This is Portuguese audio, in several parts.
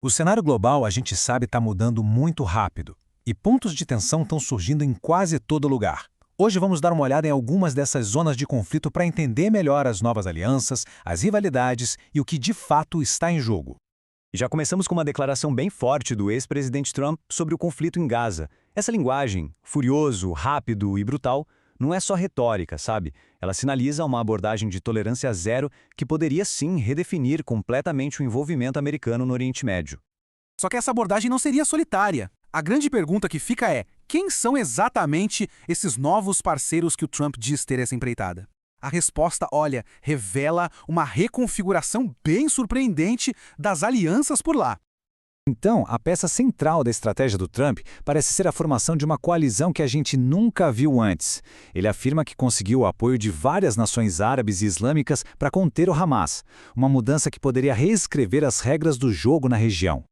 O cenário global, a gente sabe, está mudando muito rápido. E pontos de tensão estão surgindo em quase todo lugar. Hoje vamos dar uma olhada em algumas dessas zonas de conflito para entender melhor as novas alianças, as rivalidades e o que de fato está em jogo. E já começamos com uma declaração bem forte do ex-presidente Trump sobre o conflito em Gaza. Essa linguagem, furioso, rápido e brutal, não é só retórica, sabe? Ela sinaliza uma abordagem de tolerância zero que poderia sim redefinir completamente o envolvimento americano no Oriente Médio. Só que essa abordagem não seria solitária. A grande pergunta que fica é: quem são exatamente esses novos parceiros que o Trump diz ter essa empreitada? A resposta, olha, revela uma reconfiguração bem surpreendente das alianças por lá. Então, a peça central da estratégia do Trump parece ser a formação de uma coalizão que a gente nunca viu antes. Ele afirma que conseguiu o apoio de várias nações árabes e islâmicas para conter o Hamas, uma mudança que poderia reescrever as regras do jogo na região.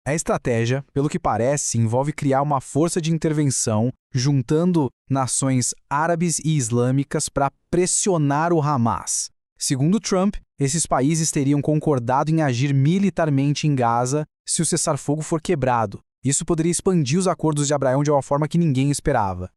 A estratégia, pelo que parece, envolve criar uma força de intervenção juntando nações árabes e islâmicas para pressionar o Hamas. Segundo Trump, esses países teriam concordado em agir militarmente em Gaza se o cessar-fogo for quebrado. Isso poderia expandir os acordos de Abraão de uma forma que ninguém esperava.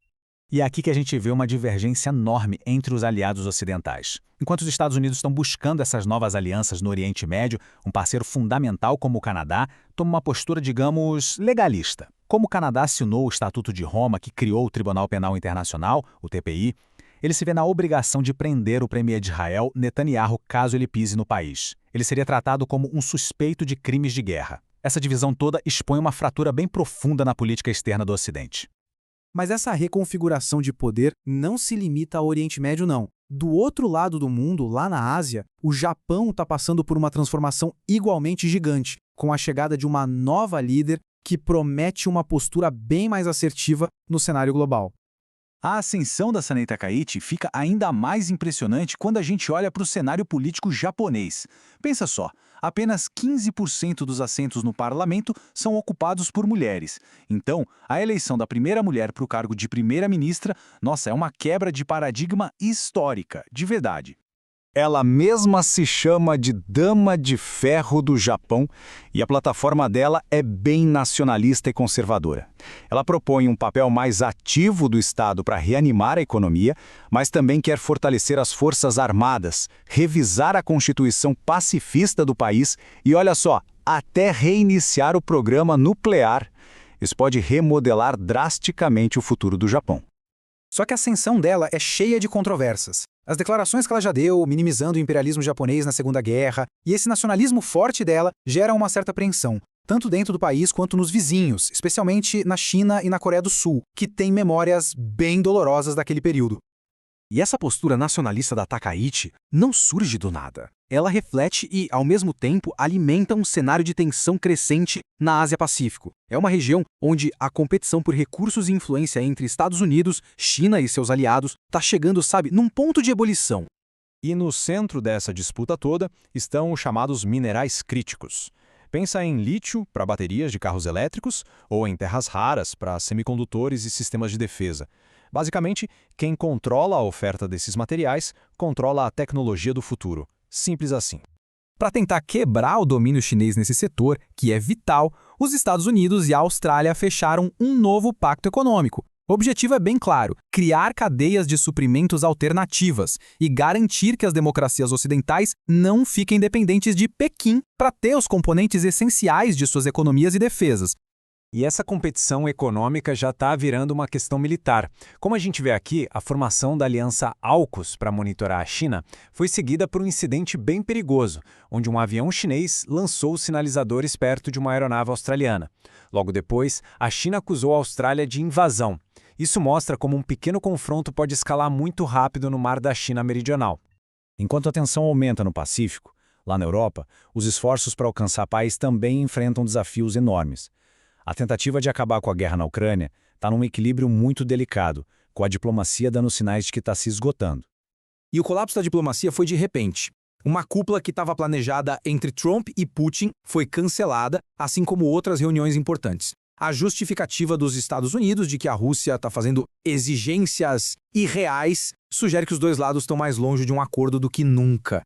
E é aqui que a gente vê uma divergência enorme entre os aliados ocidentais. Enquanto os Estados Unidos estão buscando essas novas alianças no Oriente Médio, um parceiro fundamental como o Canadá toma uma postura, digamos, legalista. Como o Canadá assinou o Estatuto de Roma, que criou o Tribunal Penal Internacional, o TPI, ele se vê na obrigação de prender o premier de Israel, Netanyahu, caso ele pise no país. Ele seria tratado como um suspeito de crimes de guerra. Essa divisão toda expõe uma fratura bem profunda na política externa do Ocidente. Mas essa reconfiguração de poder não se limita ao Oriente Médio, não. Do outro lado do mundo, lá na Ásia, o Japão está passando por uma transformação igualmente gigante, com a chegada de uma nova líder que promete uma postura bem mais assertiva no cenário global. A ascensão da Sanei Takaichi fica ainda mais impressionante quando a gente olha para o cenário político japonês. Pensa só, apenas 15% dos assentos no parlamento são ocupados por mulheres. Então, a eleição da primeira mulher para o cargo de primeira-ministra, nossa, é uma quebra de paradigma histórica, de verdade. Ela mesma se chama de Dama de Ferro do Japão e a plataforma dela é bem nacionalista e conservadora. Ela propõe um papel mais ativo do Estado para reanimar a economia, mas também quer fortalecer as forças armadas, revisar a constituição pacifista do país e, olha só, até reiniciar o programa nuclear. Isso pode remodelar drasticamente o futuro do Japão. Só que a ascensão dela é cheia de controvérsias. As declarações que ela já deu, minimizando o imperialismo japonês na Segunda Guerra, e esse nacionalismo forte dela geram uma certa apreensão, tanto dentro do país quanto nos vizinhos, especialmente na China e na Coreia do Sul, que têm memórias bem dolorosas daquele período. E essa postura nacionalista da Takaichi não surge do nada. Ela reflete e, ao mesmo tempo, alimenta um cenário de tensão crescente na Ásia-Pacífico. É uma região onde a competição por recursos e influência entre Estados Unidos, China e seus aliados está chegando, sabe, num ponto de ebulição. E no centro dessa disputa toda estão os chamados minerais críticos. Pensa em lítio para baterias de carros elétricos ou em terras raras para semicondutores e sistemas de defesa. Basicamente, quem controla a oferta desses materiais controla a tecnologia do futuro. Simples assim. Para tentar quebrar o domínio chinês nesse setor, que é vital, os Estados Unidos e a Austrália fecharam um novo pacto econômico. O objetivo é bem claro: criar cadeias de suprimentos alternativas e garantir que as democracias ocidentais não fiquem dependentes de Pequim para ter os componentes essenciais de suas economias e defesas. E essa competição econômica já está virando uma questão militar. Como a gente vê aqui, a formação da aliança AUKUS para monitorar a China foi seguida por um incidente bem perigoso, onde um avião chinês lançou sinalizadores perto de uma aeronave australiana. Logo depois, a China acusou a Austrália de invasão. Isso mostra como um pequeno confronto pode escalar muito rápido no mar da China Meridional. Enquanto a tensão aumenta no Pacífico, lá na Europa, os esforços para alcançar a paz também enfrentam desafios enormes. A tentativa de acabar com a guerra na Ucrânia está num equilíbrio muito delicado, com a diplomacia dando sinais de que está se esgotando. E o colapso da diplomacia foi de repente. Uma cúpula que estava planejada entre Trump e Putin foi cancelada, assim como outras reuniões importantes. A justificativa dos Estados Unidos de que a Rússia está fazendo exigências irreais sugere que os dois lados estão mais longe de um acordo do que nunca.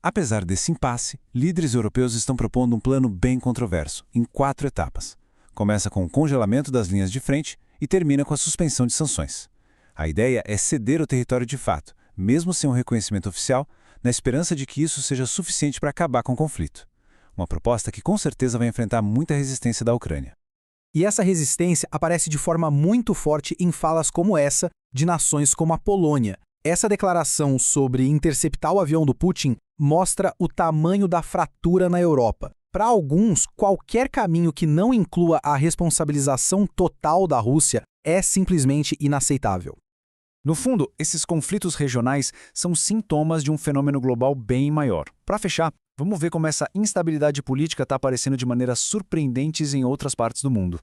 Apesar desse impasse, líderes europeus estão propondo um plano bem controverso, em 4 etapas. Começa com o congelamento das linhas de frente e termina com a suspensão de sanções. A ideia é ceder o território de fato, mesmo sem um reconhecimento oficial, na esperança de que isso seja suficiente para acabar com o conflito. Uma proposta que com certeza vai enfrentar muita resistência da Ucrânia. E essa resistência aparece de forma muito forte em falas como essa de nações como a Polônia. Essa declaração sobre interceptar o avião do Putin mostra o tamanho da fratura na Europa. Para alguns, qualquer caminho que não inclua a responsabilização total da Rússia é simplesmente inaceitável. No fundo, esses conflitos regionais são sintomas de um fenômeno global bem maior. Para fechar, vamos ver como essa instabilidade política está aparecendo de maneiras surpreendentes em outras partes do mundo.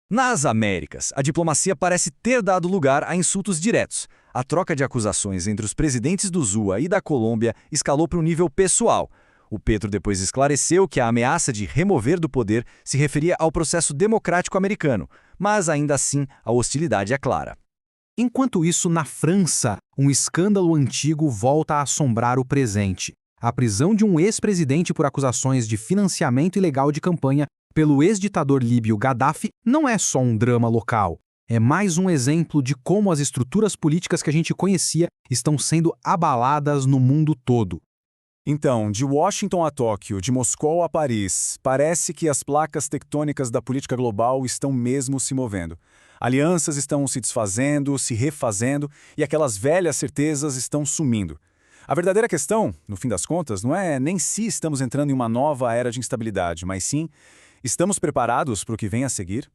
Nas Américas, a diplomacia parece ter dado lugar a insultos diretos. A troca de acusações entre os presidentes do ZUA e da Colômbia escalou para um nível pessoal. O Petro depois esclareceu que a ameaça de remover do poder se referia ao processo democrático americano, mas ainda assim a hostilidade é clara. Enquanto isso, na França, um escândalo antigo volta a assombrar o presente. A prisão de um ex-presidente por acusações de financiamento ilegal de campanha pelo ex-ditador líbio Gaddafi não é só um drama local. É mais um exemplo de como as estruturas políticas que a gente conhecia estão sendo abaladas no mundo todo. Então, de Washington a Tóquio, de Moscou a Paris, parece que as placas tectônicas da política global estão mesmo se movendo. Alianças estão se desfazendo, se refazendo, e aquelas velhas certezas estão sumindo. A verdadeira questão, no fim das contas, não é nem se estamos entrando em uma nova era de instabilidade, mas sim, estamos preparados para o que vem a seguir?